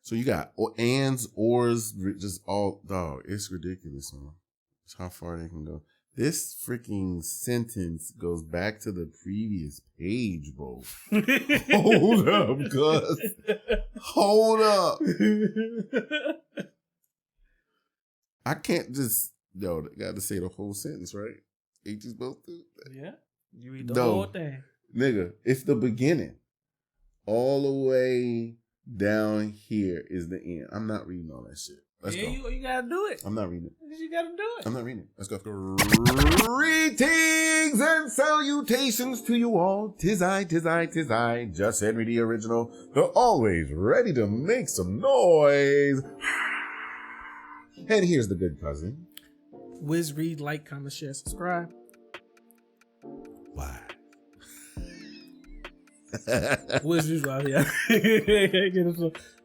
So you got ands, ors, just all, dog. It's ridiculous, man. It's how far they can go. This freaking sentence goes back to the previous page, bro. Hold up, cuz. Hold up. I can't just, yo, I got to say the whole sentence, right? Ain't you supposed to? Yeah. You read the whole thing. Nigga, it's the beginning. All the way down here is the end. I'm not reading all that shit. Let's go. You gotta do it. I'm not reading it. You gotta do it. I'm not reading it. Let's go. Greetings and salutations to you all. Tis I, JusHenry the original. They're always ready to make some noise. And here's the good cousin. Wiz, read, like, comment, share, subscribe. Why? Wiz, read, out here.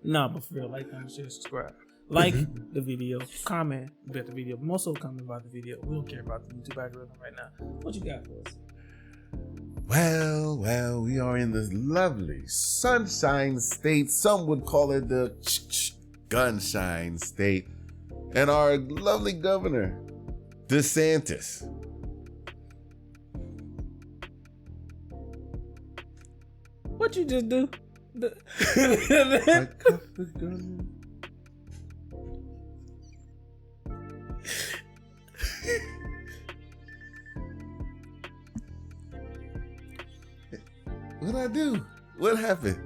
Nah, but for real, like, comment, share, subscribe. Like the video, comment about the video, but most of comment about the video. We don't care about the YouTube algorithm right now. What you got for us? Well, we are in this lovely sunshine state. Some would call it the gunshine state. And our lovely governor, DeSantis. What you just do? I cut the gun. What'd I do? What happened?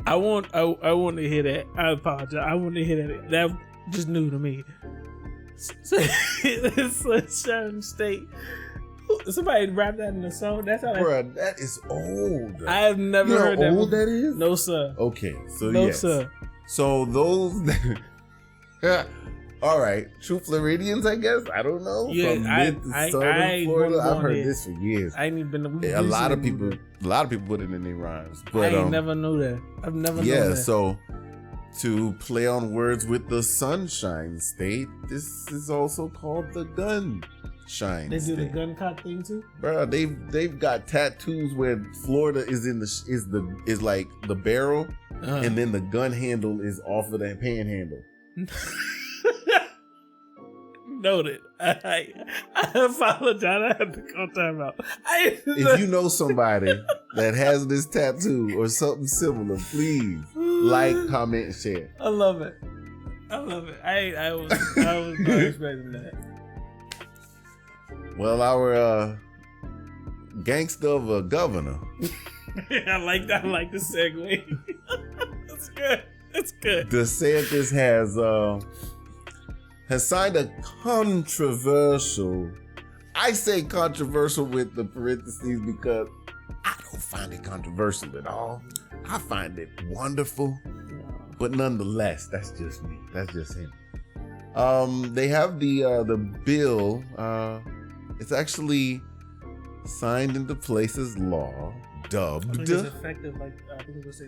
I want to hear that. I apologize. I want to hear that. That just new to me. Sunshine State. Somebody rapped that in a song. That's how. Bruh, that is old. I have never heard that. How old that is? No, sir. Okay, so no, yes. sir. So those. All right, True Floridians, I guess. I don't know. Yeah, From mid to southern Florida, I've heard this for years. I ain't even been. A lot of people put it in their rhymes. But I ain't never knew that. I've never known that. Yeah, so to play on words with the Sunshine State, this is also called the Gunshine They do State. the gun cock thing too, bro. They've got tattoos where Florida is is like the barrel, and then the gun handle is off of the panhandle. Noted. I apologize. I have to call time out. If you know somebody that has this tattoo or something similar, please like, comment, and share. I love it. I was not expecting that. Well, our gangster of a governor. I like that. I like the segue. That's good. That's good. DeSantis has signed a controversial. I say controversial with the parentheses because I don't find it controversial at all. I find it wonderful, but nonetheless, that's just me. That's just him. They have the bill. It's actually signed into place as law, dubbed. It's effective, like I think it was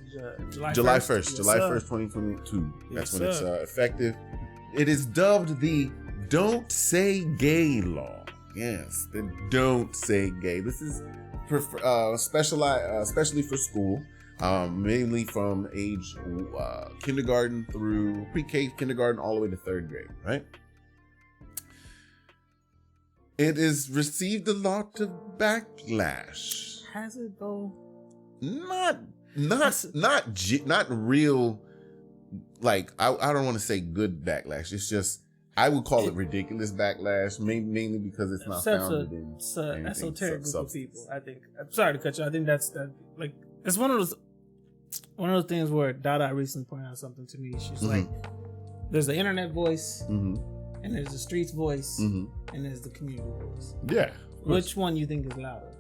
July 1st, July 1st, 2022. That's when it's effective. It is dubbed the Don't Say Gay law. Yes, the Don't Say Gay. This is especially for school, mainly from age kindergarten through pre-K, kindergarten, all the way to 3rd grade, right? It has received a lot of backlash. Has it though? Not real. Like I don't want to say good backlash. It's just I would call it ridiculous backlash, mainly because it's not founded in esoteric group of people. I think. I'm sorry to cut you. I think that's like it's one of those things where Dada recently pointed out something to me. She's like, there's the internet voice, and there's the streets voice, and there's the community voice. Yeah. Which one you think is louder?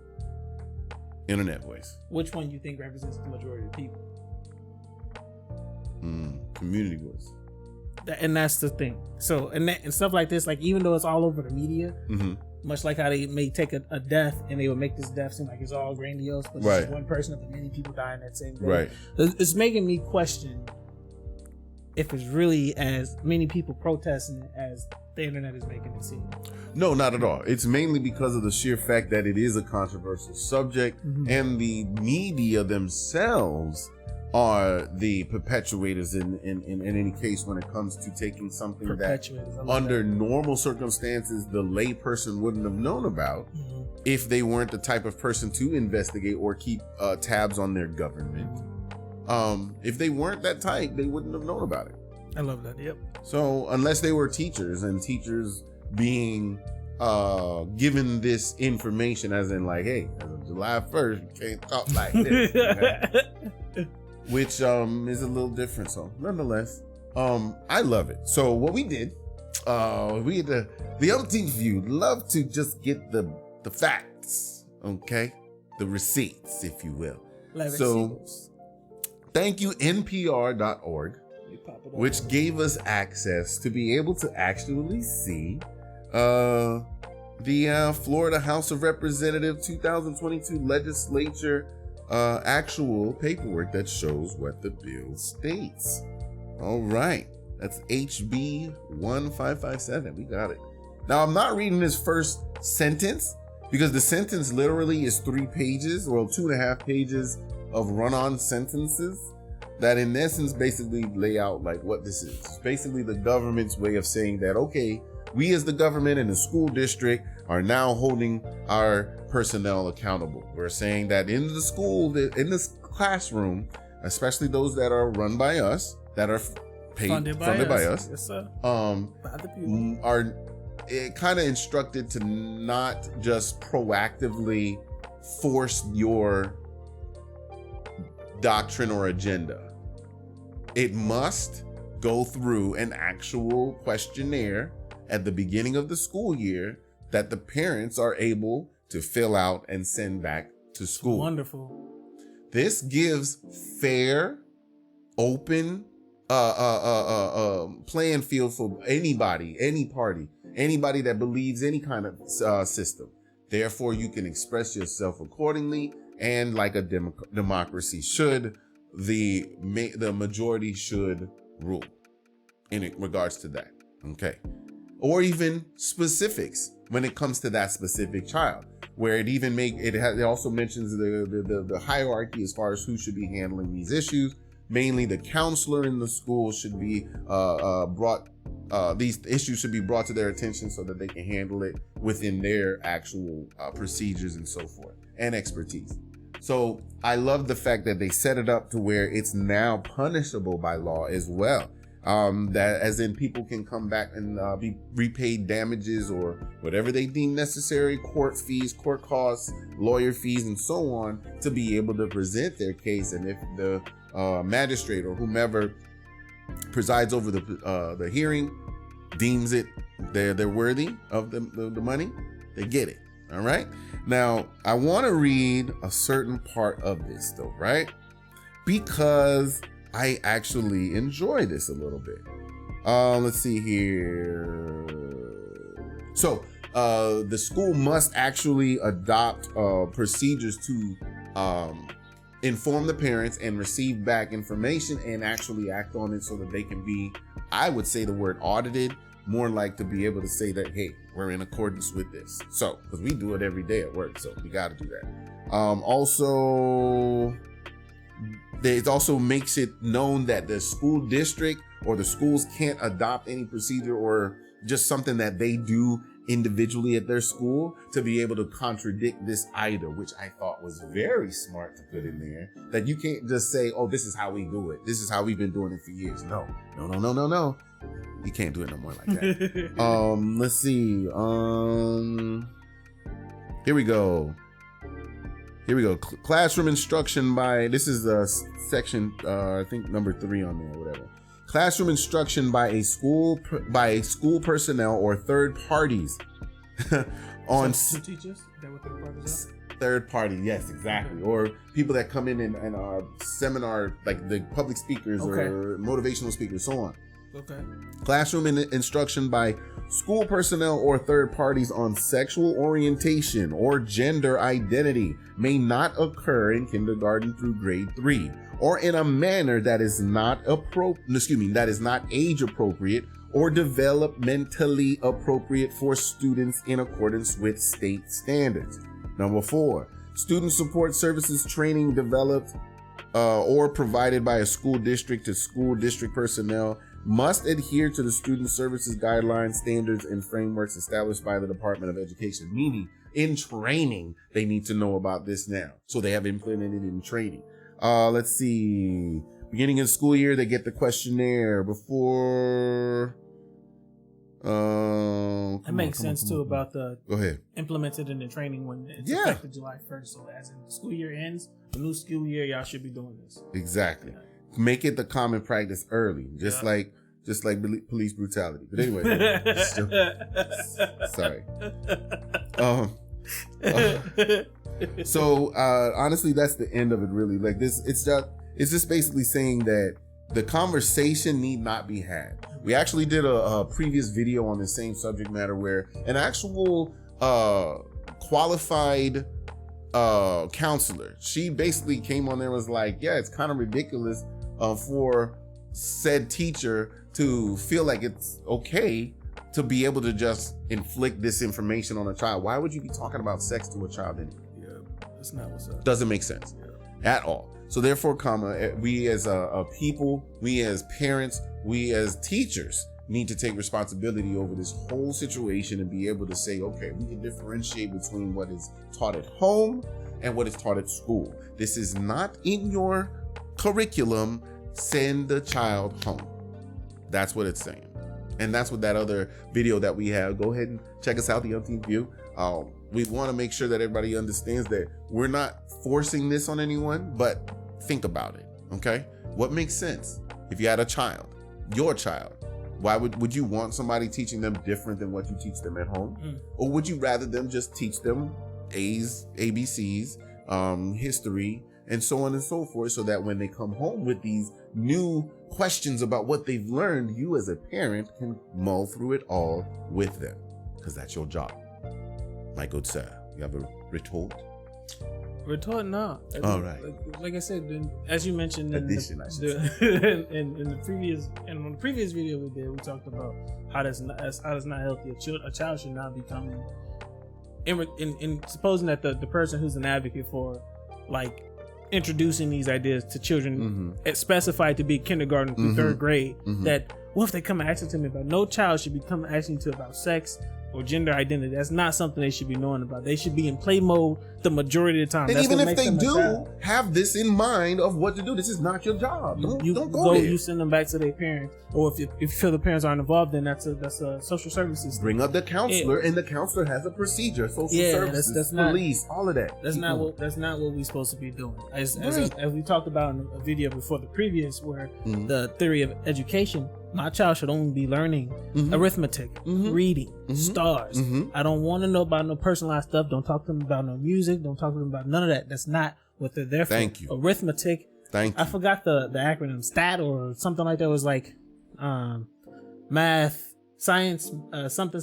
Internet voice. Which one you think represents the majority of people? Community voice. And that's the thing. So and stuff like this, like even though it's all over the media, much like how they may take a death and they would make this death seem like it's all grandiose, but it's just one person of the many people dying that same day. Right. It's making me question if it's really as many people protesting it as the internet is making it seem. No, not at all. It's mainly because of the sheer fact that it is a controversial subject, and the media themselves are the perpetuators in any case when it comes to taking something that under normal circumstances the lay person wouldn't have known about if they weren't the type of person to investigate or keep tabs on their government. If they weren't that type, they wouldn't have known about it. I love that. Yep. So unless they were teachers, and teachers being given this information as in like, hey, as of July 1st, you can't talk like this. Which is a little different. So nonetheless, I love it. So what we did, we had the umpteenth view, love to just get the facts, okay? The receipts, if you will. So thank you, NPR.org, which gave us access to be able to actually see the Florida House of Representatives 2022 legislature actual paperwork that shows what the bill states. All right, that's HB 1557. We got it. Now I'm not reading this first sentence because the sentence literally is 3 pages or 2.5 pages of run-on sentences that in essence basically lay out like what this is. It's basically the government's way of saying that, okay, we as the government and the school district are now holding our personnel accountable. We're saying that in the school, in this classroom, especially those that are run by us, that are funded by us, yes, sir. are kind of instructed to not just proactively force your doctrine or agenda. It must go through an actual questionnaire at the beginning of the school year that the parents are able to fill out and send back to school. Wonderful. This gives fair, open playing field for anybody, any party, anybody that believes any kind of system. Therefore, you can express yourself accordingly, and like a democracy should, the majority should rule in regards to that. Okay. Or even specifics when it comes to that specific child, where it also mentions the hierarchy as far as who should be handling these issues. Mainly the counselor in the school should be these issues should be brought to their attention so that they can handle it within their actual procedures and so forth, and expertise. So I love the fact that they set it up to where it's now punishable by law as well. That as in people can come back and be repaid damages or whatever they deem necessary, court fees, court costs, lawyer fees, and so on, to be able to present their case. And if the magistrate or whomever presides over the hearing deems it they're worthy of the money, they get it. All right. Now I want to read a certain part of this though, right? Because I actually enjoy this a little bit. Let's see here. So the school must actually adopt procedures to inform the parents and receive back information and actually act on it so that they can be, I would say the word audited, more like to be able to say that, hey, we're in accordance with this. So, because we do it every day at work, so we got to do that. It also makes it known that the school district or the schools can't adopt any procedure or just something that they do individually at their school to be able to contradict this either, which I thought was very smart to put in there. That you can't just say, oh, this is how we do it. This is how we've been doing it for years. No. You can't do it no more like that. Let's see. Here we go. Classroom instruction by, this is section, I think number 3 on there, whatever. Classroom instruction by a school personnel or third parties on teachers. Is that what third parties are? Third party, yes, exactly. Or people that come in and are seminar, like the public speakers or motivational speakers, so on. Okay. Classroom instruction by school personnel or third parties on sexual orientation or gender identity may not occur in kindergarten through grade 3, or in a manner that is not age appropriate or developmentally appropriate for students in accordance with state standards. Number 4, student support services training developed or provided by a school district to school district personnel must adhere to the student services guidelines, standards, and frameworks established by the Department of Education. Meaning, in training, they need to know about this now. So they have implemented it in training. Let's see. Beginning of the school year, they get the questionnaire before. It makes sense too about the go ahead implemented in the training when it's effective July 1st. So as in the school year ends, the new school year, y'all should be doing this. Exactly. Yeah. Make it the common practice early, just like police brutality. But anyway, sorry. So honestly, that's the end of it. Really, like this, it's just basically saying that the conversation need not be had. We actually did a previous video on the same subject matter where an actual qualified counselor, she basically came on there and was like, yeah, it's kind of ridiculous for said teacher to feel like it's okay to be able to just inflict this information on a child. Why would you be talking about sex to a child anyway? Yeah, that's not what's up. Doesn't make sense at all. So therefore, we as a people, we as parents, we as teachers need to take responsibility over this whole situation and be able to say, okay, we can differentiate between what is taught at home and what is taught at school. This is not in your curriculum. Send the child home. That's what it's saying. And that's what that other video that we have. Go ahead and check us out, TheUmteenthView. We want to make sure that everybody understands that we're not forcing this on anyone, but think about it, okay? What makes sense? If you had a child, your child, why would you want somebody teaching them different than what you teach them at home? Or would you rather them just teach them A's, ABCs, history, and so on and so forth, so that when they come home with these new questions about what they've learned, you as a parent can mull through it all with them, because that's your job. My good sir, you have a retort? Retort, no. All right. Like I said, as you mentioned in Addition, on the previous video we did, we talked about how that's not healthy. A child should not become in supposing that the person who's an advocate for like introducing these ideas to children, it's specified to be kindergarten through third grade. That what if they come asking to me about? No child should be coming asking to about sex or gender identity. That's not something they should be knowing about. They should be in play mode the majority of the time. And that's even if they do, have this in mind of what to do. This is not your job. Don't go there. You send them back to their parents, or if you feel the parents aren't involved, then that's a social services. Bring up the counselor, and the counselor has a procedure. Social services, that's police, all of that. That's not what we're supposed to be doing. As we talked about in a video before the previous, where the theory of education. My child should only be learning arithmetic, reading, stars. I don't want to know about no personalized stuff. Don't talk to them about no music. Don't talk to them about none of that. That's not what they're there for. Thank you. Arithmetic. Thank you. I forgot the acronym STAT or something like that. It was like math, science, something,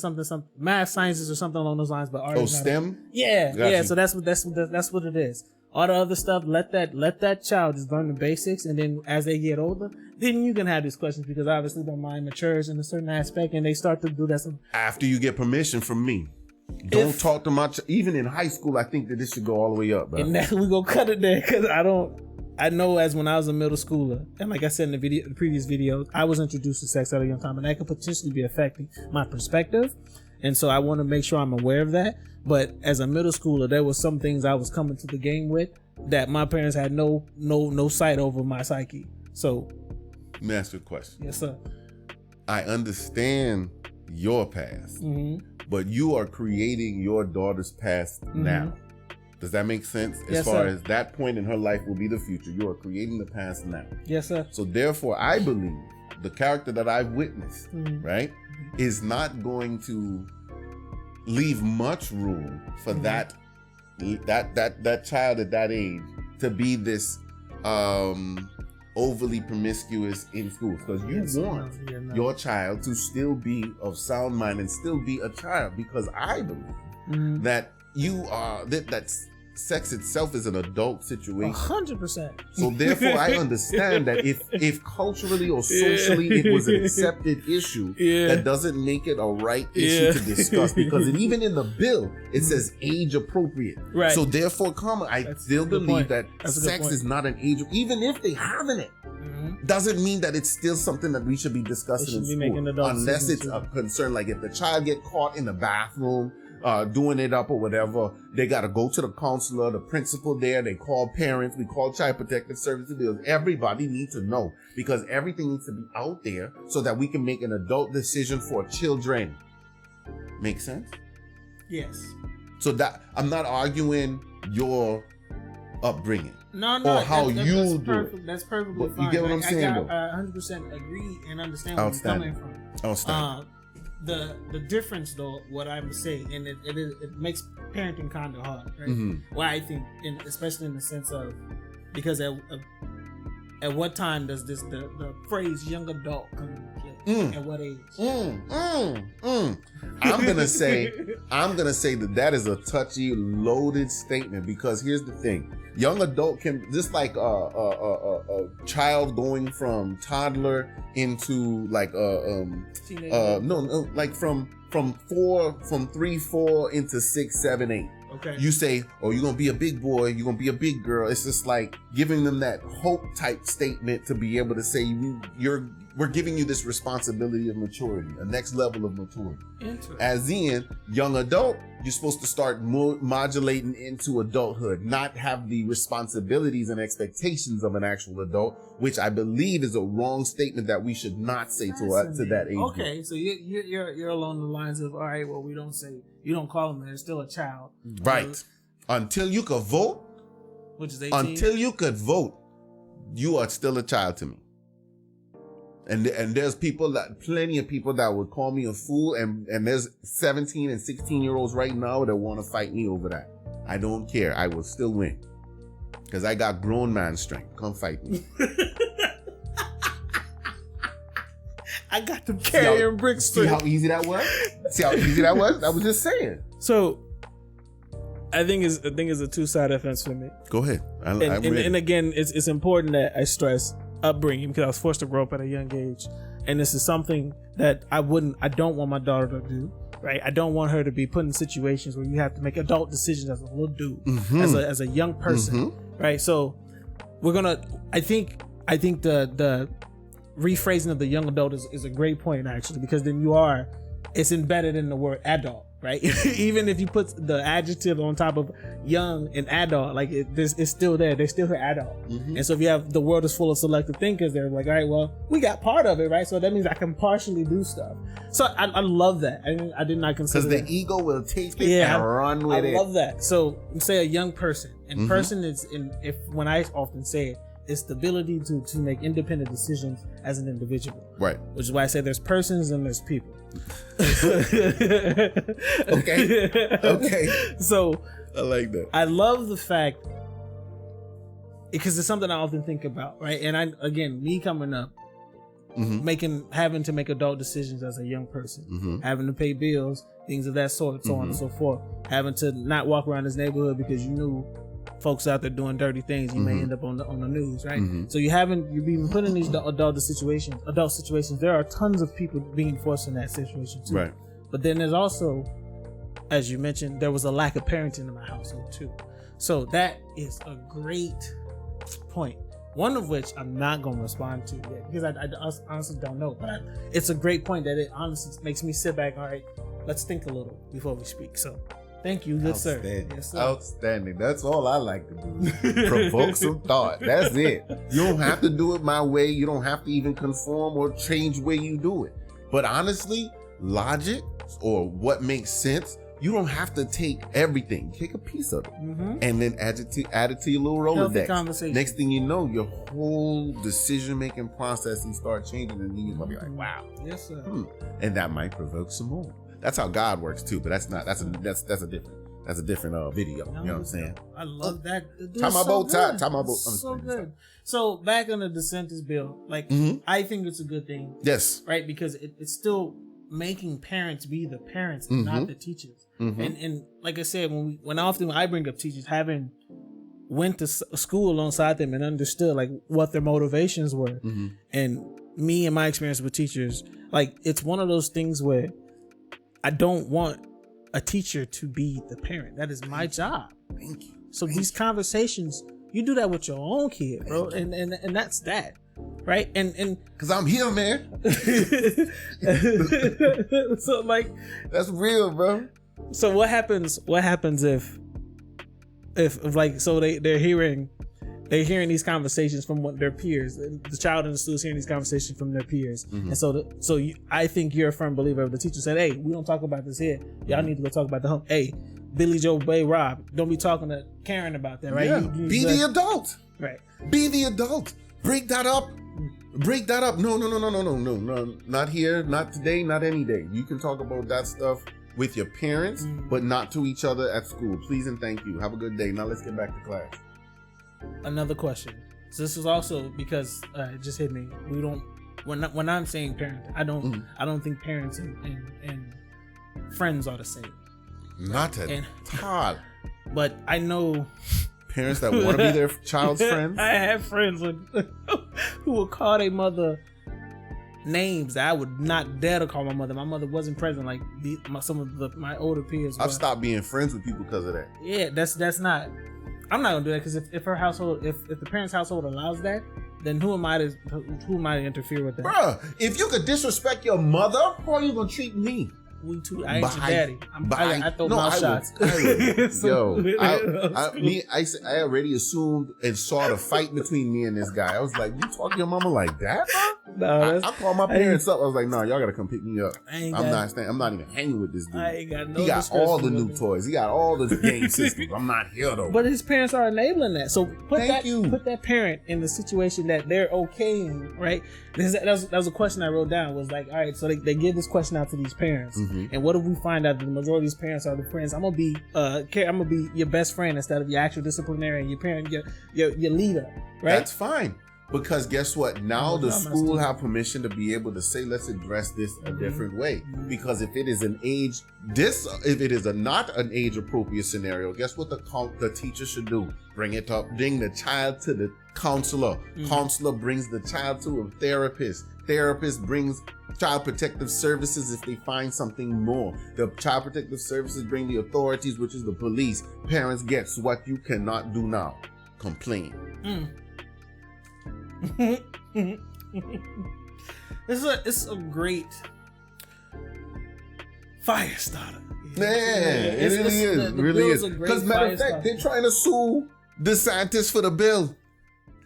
math, sciences or something along those lines. But STEM. Yeah. So that's what it is. All the other stuff, let that child just learn the basics, and then as they get older, then you can have these questions, because obviously their mind matures in a certain aspect, and they start to do that. After you get permission from me, don't talk to my even in high school. I think that this should go all the way up, bro. And that, we gonna cut it there, because I know as when I was a middle schooler, and like I said in the previous video, I was introduced to sex at a young time, and that could potentially be affecting my perspective, and so I want to make sure I'm aware of that. But as a middle schooler, there was some things I was coming to the game with that my parents had no sight over my psyche. So, let me ask you a question. Yes, sir. I understand your past, but you are creating your daughter's past now. Does that make sense? As far as that point in her life will be the future, you are creating the past now. Yes, sir. So therefore, I believe the character that I've witnessed, right, is not going to leave much room for that child at that age to be this overly promiscuous in school, because you want your child to still be of sound mind and still be a child, because I believe that you are that's sex itself is an adult situation. 100%. So therefore, I understand that if culturally or socially it was an accepted issue, that doesn't make it a right issue to discuss. Because even in the bill, it says age appropriate. Right. So therefore, I still believe that sex is not an age, even if they having it. Doesn't mean that it's still something that we should be discussing in school, unless it's a concern. Like if the child get caught in the bathroom doing it up or whatever, they got to go to the counselor, the principal there. They call parents. We call child protective services. Because everybody needs to know, because everything needs to be out there so that we can make an adult decision for children. Make sense? Yes. So that I'm not arguing your upbringing. No, or how you do it. That's perfectly fine. You get what I'm saying, I 100% agree and understand where you're coming from. Outstanding. The difference, though, what I would say, and it makes parenting kind of hard, right? Why I think, especially in the sense of, because at what time does the phrase young adult come into play? At what age? I'm gonna say that is a touchy, loaded statement, because here's the thing: young adult can, just like a child going from toddler into like like from 3, 4 into 6, 7, 8. Okay. You say, oh, you're gonna be a big boy, you're gonna be a big girl. It's just like giving them that hope type statement to be able to say we're giving you this responsibility of maturity, a next level of maturity. As in, young adult, you're supposed to start modulating into adulthood, not have the responsibilities and expectations of an actual adult, which I believe is a wrong statement that we should not say to that age. Okay, group. So you're along the lines of, all right, well, we don't say, you don't call them, they're still a child. Right. Until you could vote, which is 18. Until you could vote, you are still a child to me. And there's plenty of people that would call me a fool, and there's 17 and 16-year-olds right now that want to fight me over that. I don't care. I will still win. Because I got grown man strength. Come fight me. I got them carrying bricks. See how easy that was? I was just saying. So I think it's a two-sided fence for me. Go ahead. And again, it's important that I stress upbringing, because I was forced to grow up at a young age, and this is something that I don't want my daughter to do. Right, I don't want her to be put in situations where you have to make adult decisions as a little dude, as a young person. Right, so we're gonna. I think the rephrasing of the young adult is a great point, actually, because then it's embedded in the word adult. Right, even if you put the adjective on top of young and adult, like it's still there. They're still adult. And so if you have, the world is full of selective thinkers, they're like, all right, well, we got part of it, right? So that means I can partially do stuff. So I love that. I did not consider, because the ego will take it and run with it. I love that. So say a young person, and person is when I often say it, it's the ability to make independent decisions as an individual. Right. Which is why I say there's persons and there's people. Okay. So I like that. I love the fact, because it's something I often think about, right? And me coming up, having to make adult decisions as a young person, having to pay bills, things of that sort, so on and so forth, having to not walk around this neighborhood because you knew folks out there doing dirty things, you may end up on the news, right? So you've been put in these adult situations. There are tons of people being forced in that situation too. Right. But then there's also, as you mentioned, there was a lack of parenting in my household too. So that is a great point. One of which I'm not going to respond to yet, because I honestly don't know. But it's a great point that it honestly makes me sit back. All right, let's think a little before we speak. So thank you, good sir. Yes, sir. Outstanding. That's all I like to do. Provoke some thought. That's it. You don't have to do it my way. You don't have to even conform or change the way you do it. But honestly, logic or what makes sense, you don't have to take everything. Take a piece of it and then add it to your little Rolodex. Next thing you know, your whole decision-making process and start changing, and then you're gonna be like, wow. Yes, sir. And that might provoke some more. That's how God works too, but that's a different video. You know what I'm saying? I love that. Tie my bow tie. So good. So back on the DeSantis bill, I think it's a good thing. Yes. Right, because it's still making parents be the parents and not the teachers. And like I said, when I bring up teachers having went to school alongside them and understood like what their motivations were, and me and my experience with teachers, like it's one of those things where I don't want a teacher to be the parent. That is my job. Thank you. So these conversations, you do that with your own kid, bro, and that's that, right? And because I'm here, man. So like that's real, bro. So what happens if like, so they're hearing these conversations from their peers, the child in the school is hearing these conversations from their peers, and I think you're a firm believer. The teacher said, "Hey, we don't talk about this here. Y'all need to go talk about the home. Hey, Billy Joe Bay Rob, don't be talking to Karen about that, right? Yeah. Be the adult, right? Be the adult. Break that up. No, not here, not today, not any day. You can talk about that stuff with your parents, but not to each other at school. Please and thank you. Have a good day. Now let's get back to class." Another question. So this was also because it just hit me. When I'm saying parent, I don't think parents and friends are the same. Not at all. But I know parents that want to be their child's friends. I have friends who will call their mother names that I would not dare to call my mother. My mother wasn't present like some of my older peers. I've stopped being friends with people because of that. Yeah, that's not. I'm not gonna do that because if her household, if the parents' household allows that, then who am I to interfere with that? Bruh, if you could disrespect your mother, how are you gonna treat me? We too. I ain't your daddy. I throw mouth shots. I already assumed and saw the fight between me and this guy. I was like, "You talk to your mama like that, bro?" I called my parents up. I was like, "No, y'all gotta come pick me up. I'm not even hanging with this dude. I ain't got no. He got all the new toys. He got all the game systems. I'm not here though." But his parents are enabling that. So put that parent in the situation that they're okaying, right? That was a question I wrote down. Was like, all right, so they give this question out to these parents. And what if we find out that the majority of these parents are the friends? I'm gonna be your best friend instead of your actual disciplinarian, your parent, your leader, right? That's fine. Because guess what? Now the school have permission to be able to say, let's address this a different way. Because if it is not an age appropriate scenario, guess what the teacher should do? Bring the child to the counselor. Counselor brings the child to a therapist. Therapist brings Child Protective Services if they find something more. The Child Protective Services bring the authorities, which is the police. Parents, guess what you cannot do now? Complain. It's a great fire starter. Man, it really is. Because matter of fact, they're trying to sue DeSantis for the bill.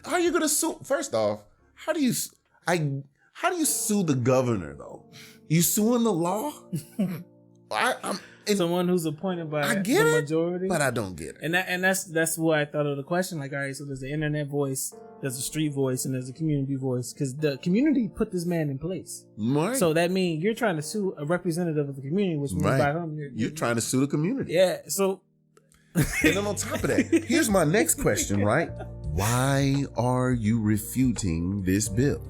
How are you gonna sue? First off, how do you sue the governor though? You suing the law? Someone who's appointed by the majority, but I don't get it. And that's why I thought of the question. Like, all right, so there's the internet voice, there's a street voice, and there's a community voice, because the community put this man in place. Right. So that means you're trying to sue a representative of the community, which means by whom you're trying to sue the community. Yeah. So, and then on top of that, here's my next question. Right? Why are you refuting this bill?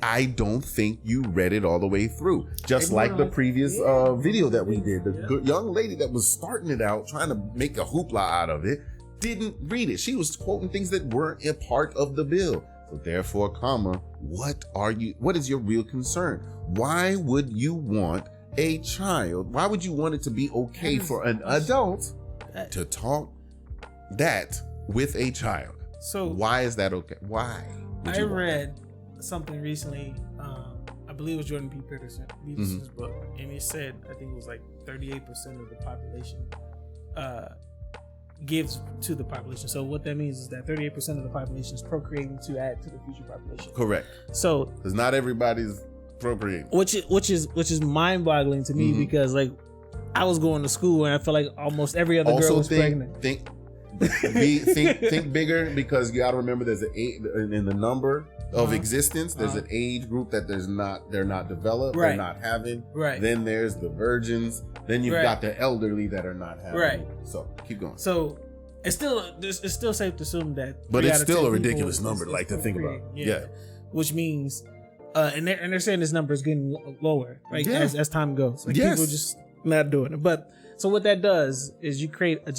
I don't think you read it all the way through. Just like the previous video that we did. The good young lady that was starting it out, trying to make a hoopla out of it, didn't read it. She was quoting things that weren't a part of the bill. So therefore, what is your real concern? Why would you want a child? Why would you want it to be okay for an adult to talk that with a child? So why is that okay? Why? I read something recently, I believe it was Jordan Peterson's book, and he said, I think it was like 38% of the population gives to the population. So what that means is that 38% of the population is procreating to add to the future population. Correct. So because not everybody's procreating, which is mind-boggling to me, because like I was going to school and I feel like almost every other girl was pregnant. Think bigger, because you got to remember there's an age in the number of existence. There's an age group that they're not developed, they're not having. Right. Then there's the virgins. Then you've got the elderly that are not having. Right. So keep going. So it's still safe to assume that. But it's still a ridiculous number to think about. Yeah. Which means, and they're saying this number is getting lower, right? As time goes. Like people just not doing it. But So what that does is you're creating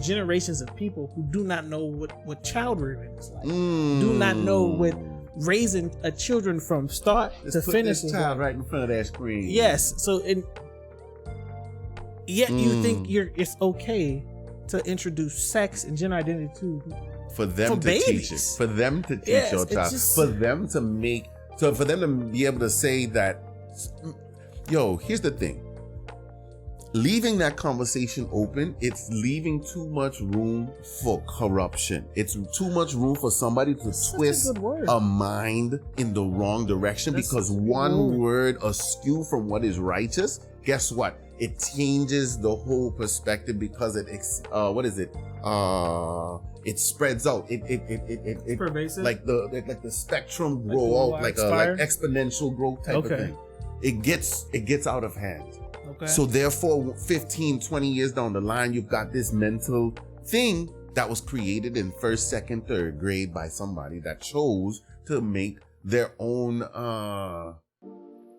generations of people who do not know what child rearing is like. Do not know what raising a children from start to finish. This child right in front of that screen. Yes. So yet you think it's okay to introduce sex and gender identity too. For them to teach it. For them to teach your child. For them to be able to say that, yo, here's the thing. Leaving that conversation open, it's leaving too much room for corruption. It's too much room for somebody to twist a mind in the wrong direction because one word askew from what is righteous, guess what? It changes the whole perspective because it spreads out. It pervasive, like the spectrum grow out, like exponential growth type of thing. It gets out of hand. Okay. So therefore, 15, 20 years down the line, you've got this mental thing that was created in first, second, third grade by somebody that chose to make their own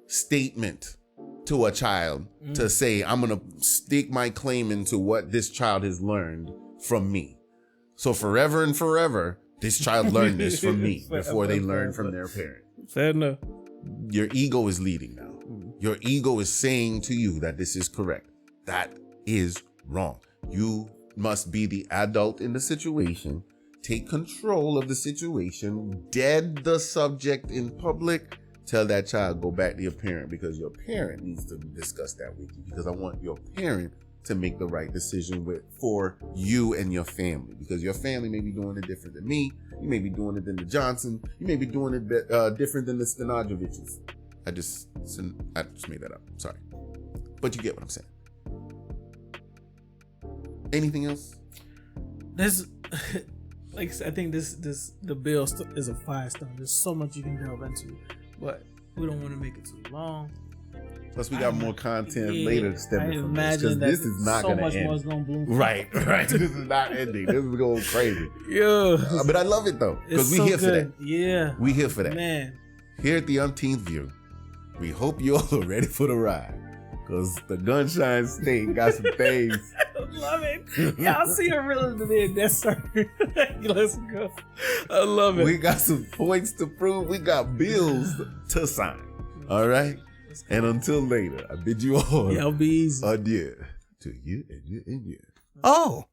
statement to a child to say, I'm going to stake my claim into what this child has learned from me. So forever and forever, this child learned this from me before they learned from their parent. Fair enough. Your ego is leading now. Your ego is saying to you that this is correct. That is wrong. You must be the adult in the situation. Take control of the situation. Dead the subject in public. Tell that child, go back to your parent because your parent needs to discuss that with you because I want your parent to make the right decision for you and your family because your family may be doing it different than me. You may be doing it than the Johnson. You may be doing it different than the Stenojoviches. I just made that up. Sorry. But you get what I'm saying. Anything else? There's like I think the bill is a 5-star. There's so much you can delve into, but we don't want to make it too long. Plus, we got more content later stemming from this because this is not going to end. So much more is going to bloom. Right. This is not ending. This is going crazy. Yeah. But I love it though because we're here for that. Yeah. We here for that. Man. Here at the Umpteenth View, we hope you all are ready for the ride. Because the Gunshine State got some things. I love it. Y'all see a real in that circle. Let's go. I love it. We got some points to prove. We got bills to sign. All right? And until later, I bid you all be easy. Adieu to you and you and you. Oh,